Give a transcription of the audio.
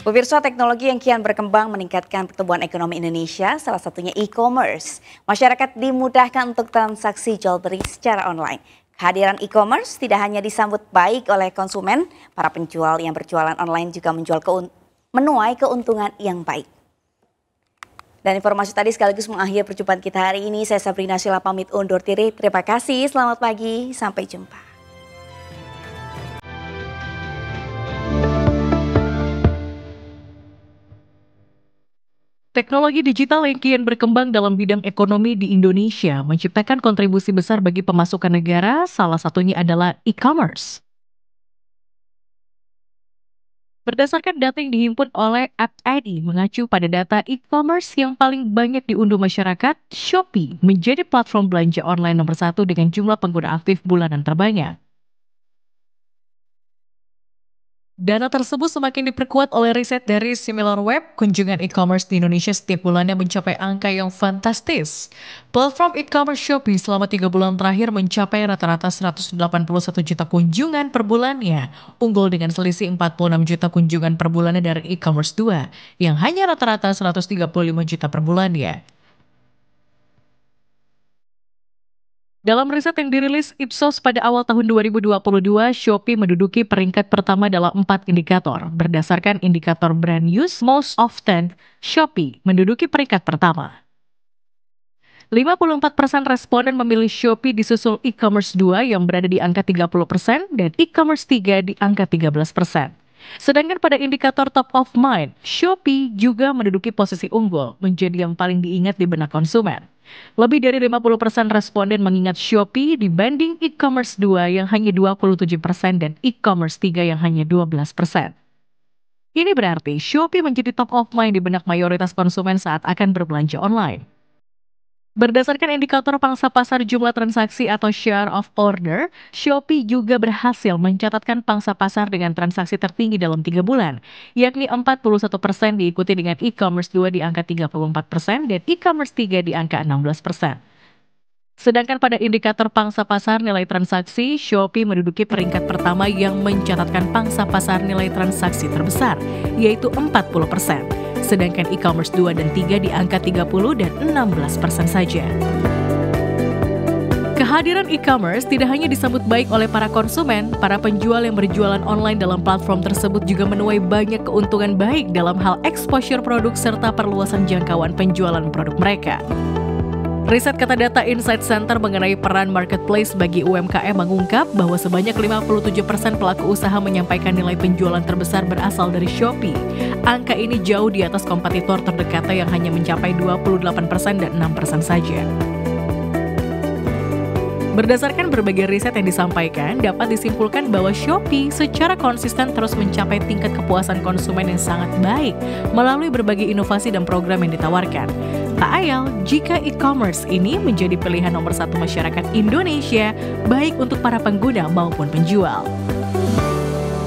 Pemirsa, teknologi yang kian berkembang meningkatkan pertumbuhan ekonomi Indonesia, salah satunya e-commerce. Masyarakat dimudahkan untuk transaksi jual beli secara online. Kehadiran e-commerce tidak hanya disambut baik oleh konsumen, para penjual yang berjualan online juga menuai keuntungan yang baik. Dan informasi tadi sekaligus mengakhiri perjumpaan kita hari ini. Saya Sabrina Sheila pamit undur diri. Terima kasih, selamat pagi, sampai jumpa. Teknologi digital yang kian berkembang dalam bidang ekonomi di Indonesia menciptakan kontribusi besar bagi pemasukan negara, salah satunya adalah e-commerce. Berdasarkan data yang dihimpun oleh App ID mengacu pada data e-commerce yang paling banyak diunduh masyarakat, Shopee menjadi platform belanja online nomor satu dengan jumlah pengguna aktif bulanan terbanyak. Data tersebut semakin diperkuat oleh riset dari SimilarWeb. Kunjungan e-commerce di Indonesia setiap bulannya mencapai angka yang fantastis. Platform e-commerce Shopee selama 3 bulan terakhir mencapai rata-rata 181 juta kunjungan per bulannya, unggul dengan selisih 46 juta kunjungan per bulannya dari e-commerce 2, yang hanya rata-rata 135 juta per bulannya. Dalam riset yang dirilis Ipsos pada awal tahun 2022, Shopee menduduki peringkat pertama dalam 4 indikator. Berdasarkan indikator brand use most often, Shopee menduduki peringkat pertama. 54% responden memilih Shopee disusul e-commerce 2 yang berada di angka 30% dan e-commerce 3 di angka 13%. Sedangkan pada indikator top of mind, Shopee juga menduduki posisi unggul, menjadi yang paling diingat di benak konsumen. Lebih dari 50% responden mengingat Shopee dibanding e-commerce 2 yang hanya 27% dan e-commerce 3 yang hanya 12%. Ini berarti Shopee menjadi top of mind di benak mayoritas konsumen saat akan berbelanja online. Berdasarkan indikator pangsa pasar jumlah transaksi atau share of order, Shopee juga berhasil mencatatkan pangsa pasar dengan transaksi tertinggi dalam 3 bulan, yakni 41% diikuti dengan e-commerce 2 di angka 34% dan e-commerce 3 di angka 16%. Sedangkan pada indikator pangsa pasar nilai transaksi, Shopee menduduki peringkat pertama yang mencatatkan pangsa pasar nilai transaksi terbesar, yaitu 40%. Sedangkan e-commerce 2 dan 3 di angka 30 dan 16% saja. Kehadiran e-commerce tidak hanya disambut baik oleh para konsumen, para penjual yang berjualan online dalam platform tersebut juga menuai banyak keuntungan baik dalam hal exposure produk serta perluasan jangkauan penjualan produk mereka. Riset kata data Insight Center mengenai peran marketplace bagi UMKM mengungkap bahwa sebanyak 57% pelaku usaha menyampaikan nilai penjualan terbesar berasal dari Shopee. Angka ini jauh di atas kompetitor terdekatnya yang hanya mencapai 28% dan 6% saja. Berdasarkan berbagai riset yang disampaikan, dapat disimpulkan bahwa Shopee secara konsisten terus mencapai tingkat kepuasan konsumen yang sangat baik melalui berbagai inovasi dan program yang ditawarkan. Tak ayal jika e-commerce ini menjadi pilihan nomor satu masyarakat Indonesia, baik untuk para pengguna maupun penjual.